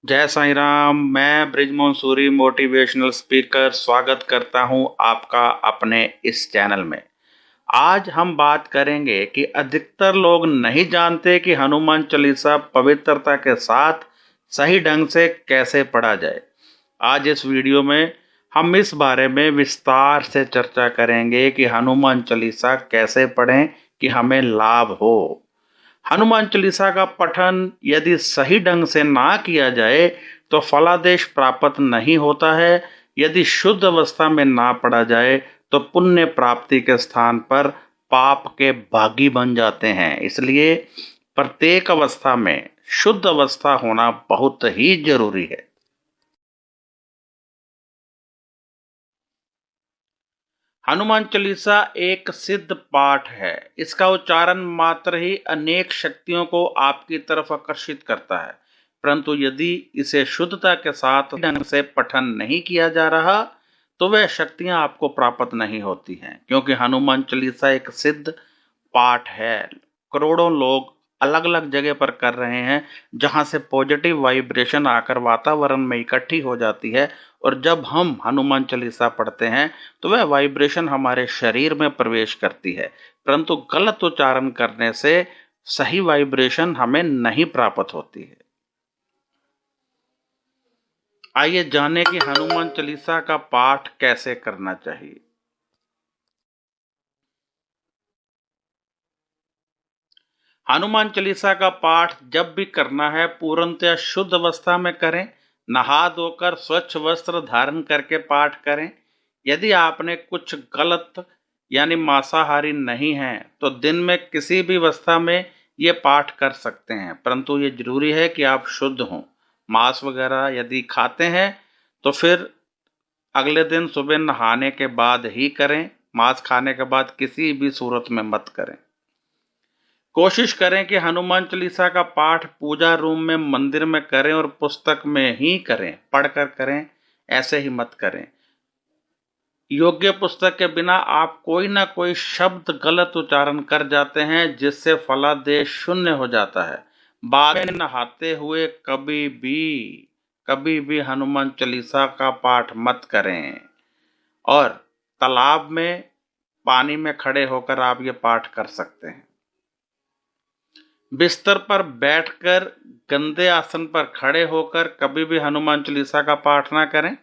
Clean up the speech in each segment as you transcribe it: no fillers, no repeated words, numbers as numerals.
जय साईं राम। मैं Brijmohan Suri motivational speaker स्वागत करता हूं आपका अपने इस चैनल में। आज हम बात करेंगे कि अधिकतर लोग नहीं जानते कि हनुमान चालीसा पवित्रता के साथ सही ढंग से कैसे पढ़ा जाए। आज इस वीडियो में हम इस बारे में विस्तार से चर्चा करेंगे कि हनुमान चालीसा कैसे पढ़ें कि हमें लाभ हो। हनुमान चालीसा का पठन यदि सही ढंग से ना किया जाए तो फलादेश प्राप्त नहीं होता है। यदि शुद्ध अवस्था में ना पढ़ा जाए तो पुण्य प्राप्ति के स्थान पर पाप के भागी बन जाते हैं। इसलिए प्रत्येक अवस्था में शुद्ध अवस्था होना बहुत ही जरूरी है। हनुमान चालीसा एक सिद्ध पाठ है। इसका उच्चारण मात्र ही अनेक शक्तियों को आपकी तरफ आकर्षित करता है, परंतु यदि इसे शुद्धता के साथ ढंग से पठन नहीं किया जा रहा तो वह शक्तियां आपको प्राप्त नहीं होती हैं। क्योंकि हनुमान चालीसा एक सिद्ध पाठ है। करोड़ों लोग अलग अलग जगह पर कर रहे हैं, जहां से पॉजिटिव वाइब्रेशन आकर वातावरण में इकट्ठी हो जाती है, और जब हम हनुमान चालीसा पढ़ते हैं तो वह वाइब्रेशन हमारे शरीर में प्रवेश करती है, परंतु गलत उच्चारण करने से सही वाइब्रेशन हमें नहीं प्राप्त होती है। आइए जानें कि हनुमान चालीसा का पाठ कैसे करना चाहिए। हनुमान चालीसा का पाठ जब भी करना है पूर्णतः शुद्ध अवस्था में करें। नहा धोकर स्वच्छ वस्त्र धारण करके पाठ करें। यदि आपने कुछ गलत यानी मांसाहारी नहीं है तो दिन में किसी भी अवस्था में ये पाठ कर सकते हैं, परंतु ये जरूरी है कि आप शुद्ध हों। मांस वगैरह यदि खाते हैं तो फिर अगले दिन सुबह नहाने के बाद ही करें। मांस खाने के बाद किसी भी सूरत में मत करें। कोशिश करें कि हनुमान चालीसा का पाठ पूजा रूम में मंदिर में करें और पुस्तक में ही करें, पढ़कर करें, ऐसे ही मत करें। योग्य पुस्तक के बिना आप कोई ना कोई शब्द गलत उच्चारण कर जाते हैं, जिससे फलादेश शून्य हो जाता है। बाद में नहाते हुए कभी भी हनुमान चालीसा का पाठ मत करें। और तालाब में पानी में खड़े होकर आप ये पाठ कर सकते हैं। बिस्तर पर बैठकर गंदे आसन पर खड़े होकर कभी भी हनुमान चालीसा का पाठ ना करें।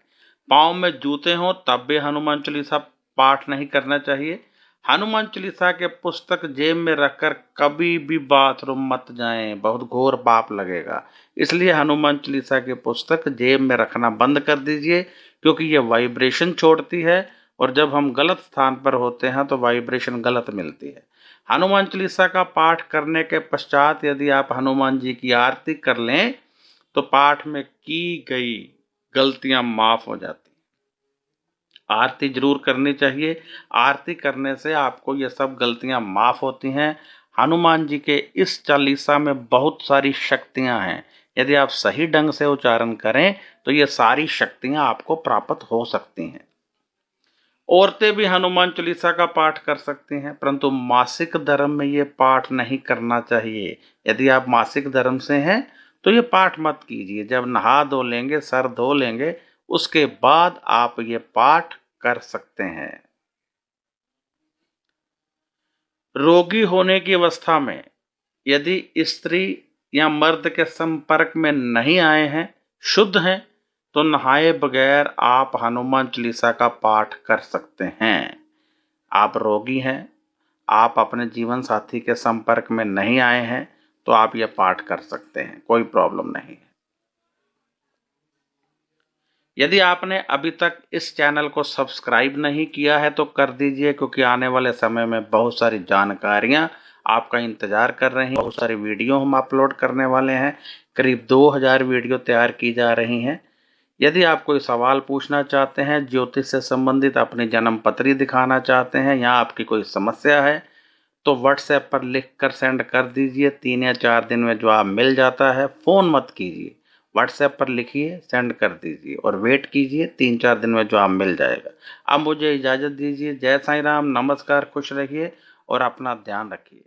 पाँव में जूते हों तब भी हनुमान चालीसा पाठ नहीं करना चाहिए। हनुमान चालीसा के पुस्तक जेब में रखकर कभी भी बाथरूम मत जाएं, बहुत घोर पाप लगेगा। इसलिए हनुमान चालीसा की पुस्तक जेब में रखना बंद कर दीजिए, क्योंकि ये वाइब्रेशन छोड़ती है और जब हम गलत स्थान पर होते हैं तो वाइब्रेशन गलत मिलती है। हनुमान चालीसा का पाठ करने के पश्चात यदि आप हनुमान जी की आरती कर लें तो पाठ में की गई गलतियां माफ हो जाती। आरती जरूर करनी चाहिए। आरती करने से आपको ये सब गलतियां माफ होती हैं। हनुमान जी के इस चालीसा में बहुत सारी शक्तियां हैं। यदि आप सही ढंग से उच्चारण करें तो ये सारी शक्तियां आपको प्राप्त हो सकती हैं। औरतें भी हनुमान चालीसा का पाठ कर सकती हैं, परंतु मासिक धर्म में ये पाठ नहीं करना चाहिए। यदि आप मासिक धर्म से हैं तो ये पाठ मत कीजिए। जब नहा धो लेंगे, सर धो लेंगे, उसके बाद आप ये पाठ कर सकते हैं। रोगी होने की अवस्था में यदि स्त्री या मर्द के संपर्क में नहीं आए हैं, शुद्ध हैं, तो नहाए बगैर आप हनुमान चालीसा का पाठ कर सकते हैं। आप रोगी हैं, आप अपने जीवन साथी के संपर्क में नहीं आए हैं, तो आप यह पाठ कर सकते हैं, कोई प्रॉब्लम नहीं है। यदि आपने अभी तक इस चैनल को सब्सक्राइब नहीं किया है तो कर दीजिए, क्योंकि आने वाले समय में बहुत सारी जानकारियां आपका इंतजार कर रही हैं। बहुत सारी वीडियो हम अपलोड करने वाले हैं। करीब 2000 वीडियो तैयार की जा रही हैं। यदि आप कोई सवाल पूछना चाहते हैं, ज्योतिष से संबंधित अपनी जन्म पत्री दिखाना चाहते हैं, या आपकी कोई समस्या है, तो व्हाट्सएप पर लिख कर सेंड कर दीजिए। 3 या 4 दिन में जवाब मिल जाता है। फ़ोन मत कीजिए, व्हाट्सएप पर लिखिए, सेंड कर दीजिए और वेट कीजिए, 3-4 दिन में जवाब मिल जाएगा। अब मुझे इजाज़त दीजिए। जय साईं राम, नमस्कार, खुश रहिए और अपना ध्यान रखिए।